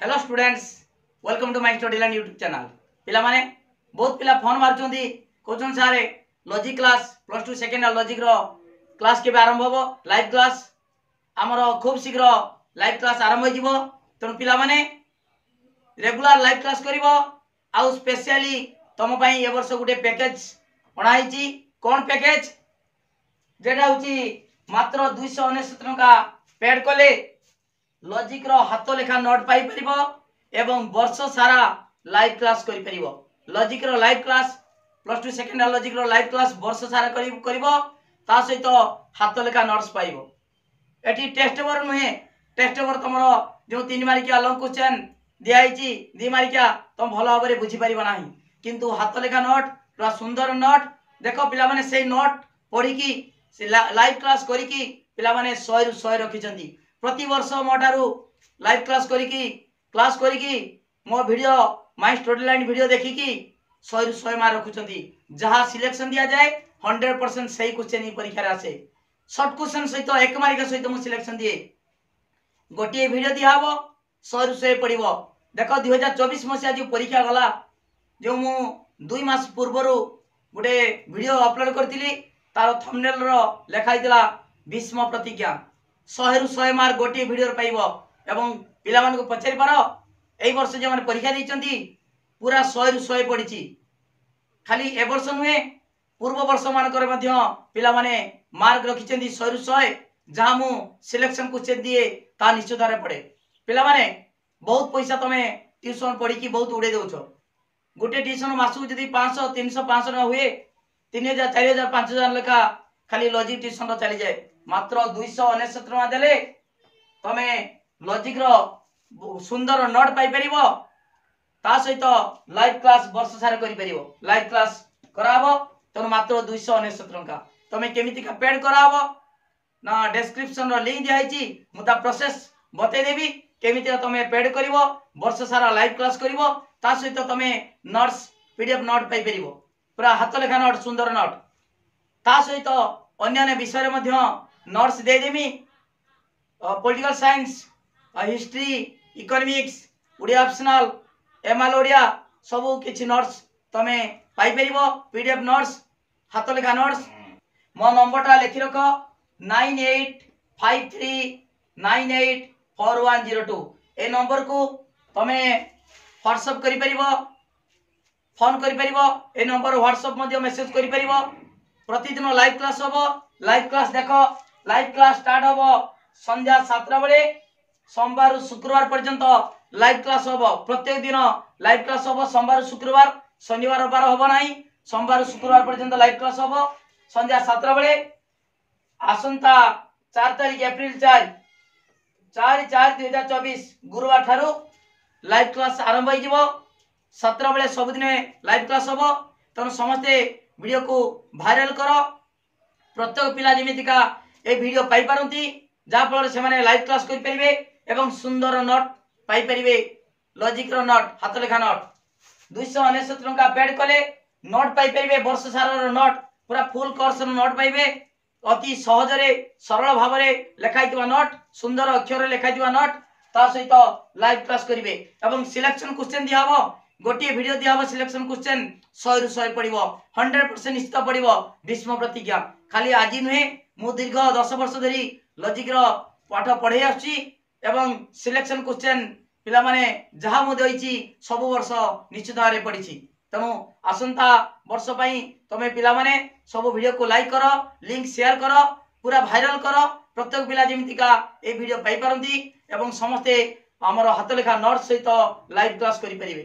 Hello students, welcome to my study learn YouTube channel. पिला माने बहुत पिला फोन मारचोंदी कोचन सारे logic class plus 2 second logic रो क्लास के आरंभ होबो लाइव क्लास हमरो खूब शीघ्र लाइव क्लास आरंभ हो जिवो। तनु पिला माने रेगुलर लाइव क्लास करिवो आउ स्पेशली तम पई ए वर्ष गुटे पैकेज बनाइची। कोन पैकेज जेटा होची मात्र 299 टका पेड कोले लॉजिक रो हाथ लेखा नोट पाई परिबो एवं वर्ष सारा लाइव क्लास करि परिबो। लॉजिक रो live class plus 2 second logic रो लाइव क्लास वर्ष सारा करिबो ता सहित हाथ लेखा नोट्स पाइबो। एठी टेस्ट पेपर नुहे, टेस्ट पेपर तमरो जो 3 मार्किया लॉन्ग क्वेश्चन दिया आइची 2 मार्किया तुम भलो भाबरे बुझी परिबो नाही, किंतु हाथ लेखा नोट पूरा सुंदर नोट देखो पिला माने सेही नोट पढी की लाइव क्लास करी की पिला माने 100 रु 100 रखिचंती। प्रति वर्ष मोठारू लाइव क्लास करी मो video my study line video देखी की 100 रु 100 मार्क रखुचंती। जहां सिलेक्शन दिया जाए 100% सही क्वेश्चन ही परीक्षा रे आसे। शॉर्ट क्वेश्चन सहित 1 मार्क सहित मो सिलेक्शन दिए गोटे वीडियो दिया हबो 100 रु 100 पड़िबो। देखो 2024 मसिया जो परीक्षा गला जो मु 2 मास पूर्वरु गोटे वीडियो अपलोड करथिली तार थंबनेल रो लेखा हितला भीष्म प्रतिज्ञा 100 रु 100 मार्क गोटे वीडियो पाइबो। एवं पिला मान को पचारि पारो एई वर्ष जे माने परीक्षा दैचंती पूरा 100 रु 100 पड़िची। खाली ए वर्ष नुहे पूर्व वर्ष मानकर मध्य पिला माने मार्क रखिचंती 100 रु 100। जहां मु सिलेक्शन क्वेश्चन दिए ता निश्चित रे पड़े। पिला माने बहुत पैसा तमे ट्यूशन पढ़ी की बहुत उड़े देउछो। गोटे ट्यूशन मासु जदी 500 300 500 न हुए 3000 4000 5000 लेखा खाली लॉजिक ट्यूशन रो चली जाए। मात्र 299 टका देले तमे लॉजिक रो सुंदर नोट पाई परिबो ता सहित लाइव क्लास वर्ष सारा करि परिबो। लाइव क्लास कराबो तनो मात्र 299 टका। तमे केमिति का पेड कराबो ना डिस्क्रिप्शन रो लिंक दियाइची मु ता प्रोसेस बते देबी केमिति तमे पेड करिवो वर्ष सारा लाइव क्लास करिवो ता सहित तमे नोट्स पीडीएफ नोट पाई परिबो पूरा हाथ लेखा नोट सुंदर नोट ता सहित अन्य विषय रे मध्य नोट्स दे देमी। Political science history economics Odia optional ML Odia सबु किछि नोट्स तमे पाई परिबो पीडीएफ नोट्स हाथ लेखा नोट्स। मो नंबरटा लिखि रखो 9853984102 ए नंबर को तमे व्हाट्सएप करि परिबो फोन करि परिबो। ए नंबर व्हाट्सएप मध्ये मेसेज करि परिबो। प्रतिदिन लाइव क्लास होबो। लाइव क्लास देखो लाइव क्लास स्टार्ट होबो संध्या 7 बजे सोमवार रु शुक्रवार पर्यंत लाइव क्लास होबो। प्रत्येक दिन लाइव क्लास होबो सोमवार शुक्रवार शनिवार रविवार होबो नाही। सोमवार शुक्रवार पर्यंत लाइव क्लास होबो संध्या 7 बजे। आसंता 4 तारिख अप्रैल 4/4/2024 गुरुवार ठारू लाइव क्लास आरंभ हो जिवो। 17 बजे सब दिन लाइव क्लास होबो। तनो समस्ते वीडियो को वायरल करो प्रत्येक पिला जेमितिका ए वीडियो पाई पारंती जा फल से माने लाइव क्लास करि परिबे एवं सुंदर नोट पाई परिबे। लॉजिक रो नोट हाथ लेखा नोट 299 टका पेड कले नोट पाई परिबे। वर्ष सारा रो नोट पूरा फुल कोर्स रो नोट पाइबे। अति सहज रे सरल भाव रे लेखाइतवा नोट सुंदर अक्षर रे लेखाइतवा नोट ता सहित लाइव क्लास करिवे एवं सिलेक्शन क्वेश्चन दिया हबो। गोटे वीडियो दिया हबो सिलेक्शन क्वेश्चन 100 रु 100 पड़िबो 100% निश्चित पड़िबो भीष्म प्रतिज्ञा। खाली आजि नुहे मु दीर्घ 10 वर्ष धरी लॉजिक रो पाठ पढ़े आछि एवं सिलेक्शन क्वेश्चन पिला माने जहा मु देइछि सब वर्ष निश्चित भारे पढ़िछि। तनु आसंता वर्ष पई तमे पिला माने सब वीडियो को लाइक करो लिंक शेयर करो पूरा वायरल करो प्रत्येक पिला जेमितिका ए वीडियो पाई पारंती एवं समस्ते हमर हाथ लेखा नोट सहित लाइव क्लास करि परिबे।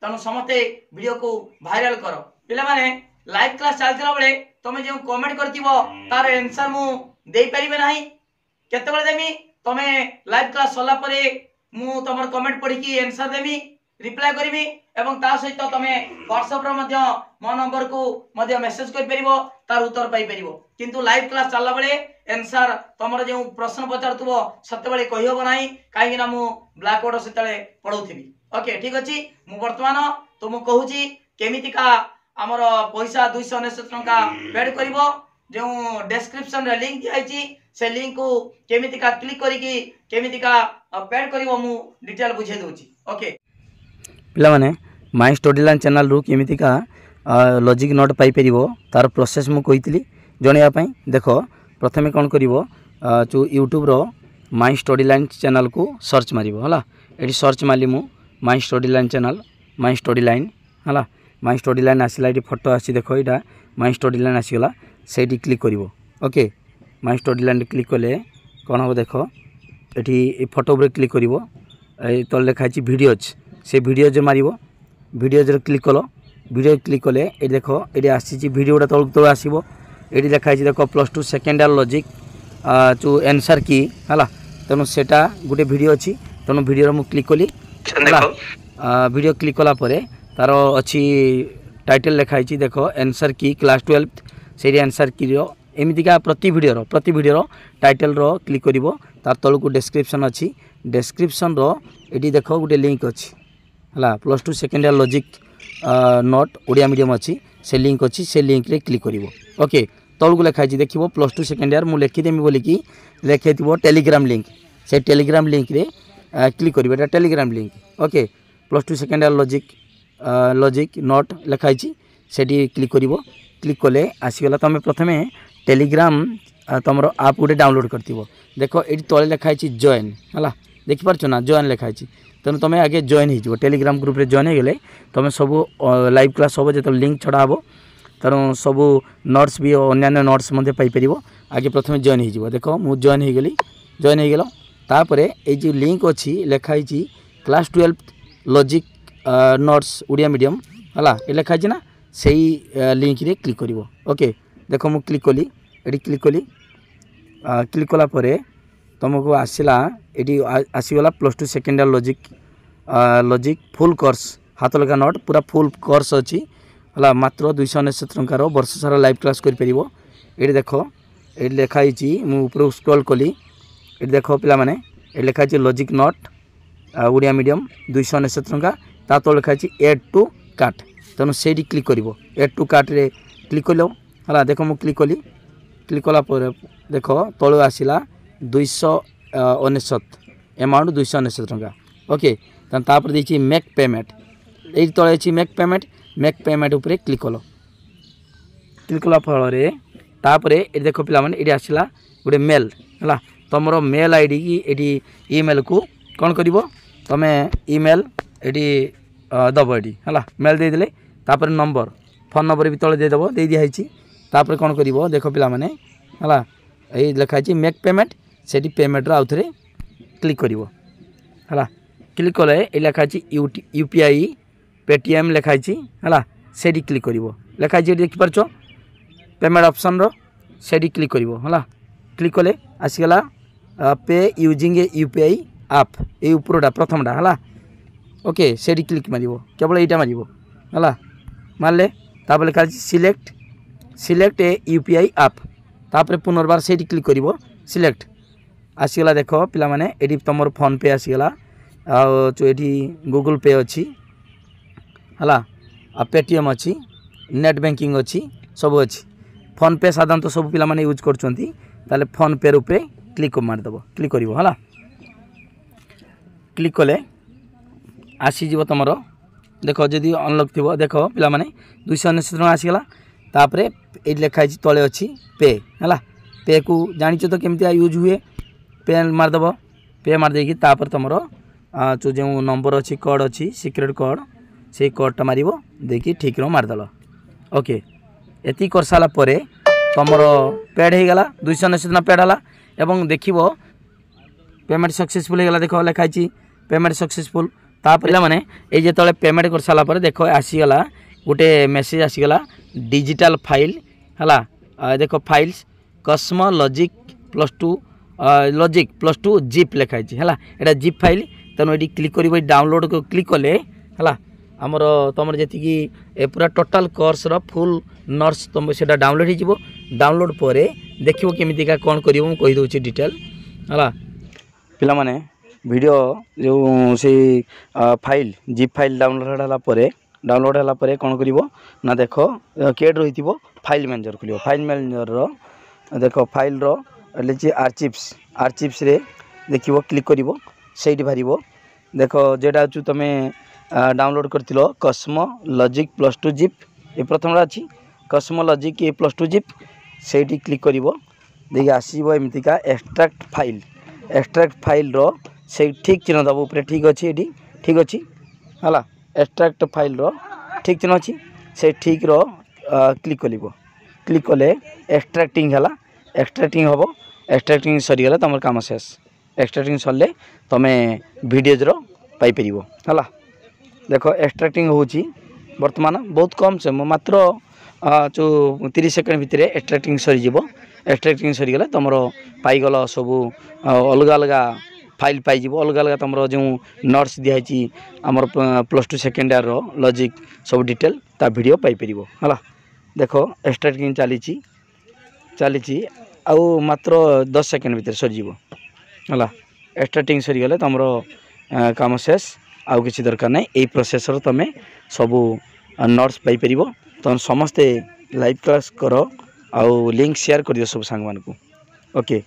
तनु समस्ते वीडियो को वायरल करो। पिला माने लाइव क्लास चलतिला बेले तमे जे कमेंट करथिबो तार आंसर मु देई परिबे नाही। केते बेले देमी तमे लाइव क्लास सला परे मु तमर कमेंट पढ़ी की आंसर देमी रिप्लाई करबी एवं ता सहित तमे व्हाट्सएप रो मध्य मो नंबर को मध्य मेसेज कर परिबो तार उत्तर पाई परिबो। किंतु लाइव क्लास चलला बेले आंसर तमर जे प्रश्न पचारथुबो सते बेले कहि होबो नाही काहे ना मु ब्लैक बोर्ड सेतले पढौथिबी। ओके ठीक अछि मु वर्तमान तुम कहूची केमिति का हमर पैसा 299 टका पेड करिवो जो डिस्क्रिप्शन रे लिंक दियाइची से लिंक को केमितिका क्लिक करिकी केमितिका पेड करिवो मु डिटेल बुझे दोची। ओके पिला माने माय स्टडी लर्न चैनल रु केमितिका लॉजिक नोट पाई परिवो तार प्रोसेस मु कहितली जणिया पई। देखो प्रथमे कोन करिवो जो यूट्यूब रो माय स्टडी लर्न चैनल को सर्च मारिवो हला। एठी सर्च मारली मु my study learn channel my study line हला। माय स्टडी लाइन आसिला एठी फोटो आसी देखो एटा माय स्टडी लाइन आसीगला सेठी क्लिक करिवो। Okay my study line click कले कोन हो देखो एठी ए फोटो ऊपर क्लिक करिवो ए तल लिखा अछि वीडियोज से वीडियोज मारिवो। वीडियोज रे क्लिक कलो वीडियो क्लिक कले ए देखो एठी आसी वीडियोटा तल तल आसीबो। एठी लिखा अछि देखो +2 सेकेंड ईयर लॉजिक जो आंसर की हला। तेणु सेटा गोटे वीडियो अच्छी तेणु वीडियो मु क्लिक कली वीडियो क्लिक कला परे तार अच्छी टाइटल लिखाई देखो आंसर की क्लास 12 से आंसर की एमतीका प्रति वीडियो टाइटल रो क्लिक करिवो। तार तल को डिस्क्रिप्शन अच्छी डिस्क्रिप्शन रो एटी देखो गोटे लिंक अच्छी हला +2 second year logic note Odia medium अच्छी से लिंक अच्छी से लिंक रे क्लिक करिवो। ओके तल को लिखाई देखिए +2 सेकेंड ईयर मुझे लिखिदेमी बोलिकी लिखे थी टेलीग्राम लिंक से टेलीग्राम लिंक रे क्लिक करेंगे Telegram link. Okay +2 second year logic note लिखाई से क्लिक करिवो। क्लिक कले आसीगला तुम प्रथमे टेलीग्राम तुम आप गोटे डाउनलोड करथिबो। देखो ये तले लिखाई जॉइन है देखिपार ना जॉइन लिखाई तेणु तुम आगे जॉइन हो टेलीग्राम ग्रुप रे जॉइन हो गले तुम सब लाइव क्लास सब जो लिंक छड़ा हम तेणु सब नोट्स भी अन्य नोट्स पाइपर आगे प्रथम जॉइन हो देखो मु जॉइन हो गली जॉइन हो गल तापर ये जो लिंक अच्छी लिखाई class 12 logic notes Odia medium है ये लिखाई ना से लिंक रे क्लिक करिवो। ओके देखो मु क्लिक कली ये क्लिक कली क्लिक कला परे तुमको आसला ये आसीगला +2 second year logic full course हाथ लगा नोट पूरा फुल कोर्स अच्छी है मात्र 299 टंकार वर्ष सारा लाइव क्लास कर ये देखो ये लिखाई मुझे स्क्रॉल कली ये देखो पिला माने ये लिखाई लॉजिक नोट ओडिया मीडियम 299 टंका ता तो लिखाई एड टू कार्ट तेणु से क्लिक कर एड टू कार्ट रे क्लिक कल है देखो मुझे क्लिक कली क्लिक कला देखो तलू आसला 299 अमाउंट 299 टंका। ओके तापर देखिए मेक पेमेंट ये तले मेक पेमेंट उपरे क्लिक कल क्लिक कला फल तापर ये देखो पिला माने ये आसला गोटे मेल है तुम मेल आईडी की ये ईमेल को कौन कर तुम ईमेल ये दब ये है मेल देदेले तापर नंबर फोन नंबर भी तले देदेव दे दिखाई तापर कौन कर देख पिला माने है ये लिखाई मेक पेमेंट से पेमेंट आउ थे क्लिक कर है क्लिक कले ये लिखाई यूपीआई पेटीएम लिखाई है से क्लिक कर लिखाई देखिपार पेमेंट ऑप्शन रो से क्लिक कर है क्लिक कले आसीगला पे यूजिंग ए यूपीआई आप ये उपरटा प्रथमटा है। ओके से क्लिक मार केवल यहाँ मार है मारे तापर लिखा सिलेक्ट ए यूपीआई आप तापर पुनर्बार से क्लिक कर सिलेक्ट आसीगला देख पिला माने ये तुम फोन पे आसीगला जो ये गूगल पे अच्छी है पेटीएम अच्छी नेट बैंकिंग अच्छी सब अच्छी फोन पे साधारणतः सब पिला माने यूज कर फोन पे रूपे क्लिक मारदेव क्लिक कर है क्लिक कले आसीज तुम देख जदि अनलक थी देख पिला माने 299 टका आसीगला तापर ये लिखाई तले अच्छी पे है पे को जान तो केमती यूज हुए पे मारदेव पे मारदे तापर तुम जो नंबर अच्छी कोड अच्छी सिक्रेट कोड से कोडटा मार देखिए ठीक रो मारदेल। ओके ये कर सारा तुम पेड हो गला 299 टका पेड है एवं देख पेमेंट सक्सेसफुल हो गला देख लिखाई पेमेंट सक्सेसफुल तापर माने ये जो पेमेंट कर सारा देख आसीगला गोटे मेसेज आसीगला डिजिटल फाइल है देख फाइल्स कस्मो लॉजिक +2 जिप लिखाई है यहाँ जिप फाइल तेणु ये क्लिक कर डाउनलोड को क्लिक कले है आमर तुम जी पूरा टोटाल कोर्स रो फुल नोट्स तुम से डाउनलोड हो डाउनलोड पर देखो केमितिका कौन कर कहीदे डिटेल है पिला माने वीडियो जो से फाइल जिप फाइल डाउनलोड है कौन कर देख केड रही फाइल मैनेजर खोल फाइल मैनेजर रो देख फाइल रो लिखी आर्चिप्स रे देखिए क्लिक कर सही बाहर देख जेटा तुम डाउनलोड कर कस्मो लॉजिक +2 जिप ये प्रथम अच्छी कस्मो लॉजिक ये +2 जिप से क्लिक कर देखिए आसो एमतीका एक्सट्राक्ट फाइल रो से ठीक चिन्ह दब ऊपर ठीक अच्छे ये ठीक अच्छी है एक्सट्राक्ट फाइल रो ठीक चिन्ह अच्छी से ठीक रो क्लिक क्लिक कले एक्सट्राक्टिंग है एक्सट्राक्टिंग हम एक्सट्राक्टिंग सरीगला तुम कम शेष एक्सट्राक्टिंग सरले तुम्हें भिडियोज पाइपर है देख एक्सट्राक्टिंग होची बर्तमान बहुत कम से मात्र जो 30 सेकेंड भितर एक्सट्राक्टिंग सरीज एक्सट्राक्टिंग सरीगले तुम पाईगल सब अलग अलग फाइल पाइज अलग अलग तुम जो नोट्स दिखाई आमर +2 सेकेंड ईयर लॉजिक सब डिटेल ता वीडियो पाइपर है देख एक्सट्राक्टिंग चली आउ मात्र 10 सेकेंड भितर सरीज है एक्सट्राक्टिंग सरीगले तुम काम शेष आउ किसी दरकार नहीं यही प्रोसेसर तुम सब नोट्स पाइपर तुम समस्ते लाइव क्लास कर आउ लिंक शेयर कर दियो सब सांग मान को ओके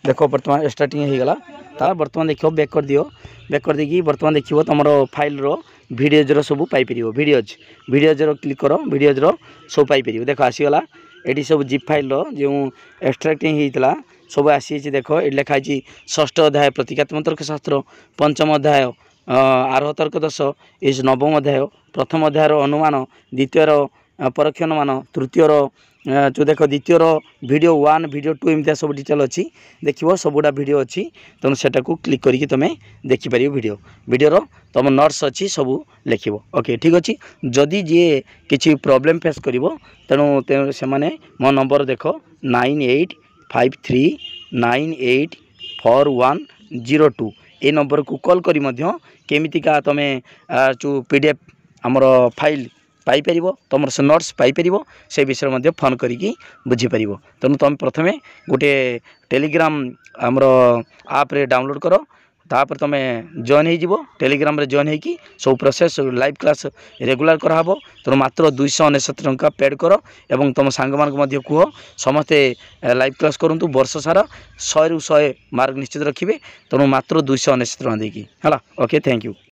देख बर्तमान स्टार्टिंग हो गला ता बर्तमान देख बैक कर दियो बैक कर देकी बर्तमान देखियो तुम फाइल रो भिडियोज रो सब पाइपर भिडियोज रो क्लिक कर भिडियोज रो सब पाइपर देख आसीगला ये सब जिप फाइल रो जो एक्सट्राक्टिंग होता सब आसी देख ये लिखाई 6ठ अध्याय प्रतीकात्मक तर्कशास्त्र 5म अध्याय आरोह तर्क दश इस 9म अध्याय प्रथम अध्याय अनुमान द्वितीय परोक्ष अनुमान तृतीय जो देख द्वितीय वीडियो 1 वीडियो 2 एमती सब डिटेल अच्छी देखो सबुड़ा वीडियो अच्छी तेणु सेटा को क्लिक करके तुम देखिपर वीडियो तुम नोट्स अच्छी सब लिख ओके ठीक अच्छे जदि जी किसी प्रॉब्लम फेस कर तेणु से मो नंबर देख 9853984102 ये नंबर को कॉल करी केमितिका तुम जो PDF आमर फाइल पाइपर तुम से नोट्स पाइपर से विषय में फोन करी बुझीपर तेणु तुम प्रथम गोटे टेलीग्राम आमर आप रे डाउनलोड कर तापर तुम जॉइन हो टेलीग्राम रे जॉइन होगी सब प्रोसेस लाइव क्लास रेगुलर कराब तेणु मात्र 299 टंका पेड कर एवं तुम सांग मान कह समस्ते लाइव क्लास करूँ वर्ष सारा 100 ରୁ 100 मार्क निश्चित रखिए तेणु मात्र 299 टंका देकी है ओके थैंक यू।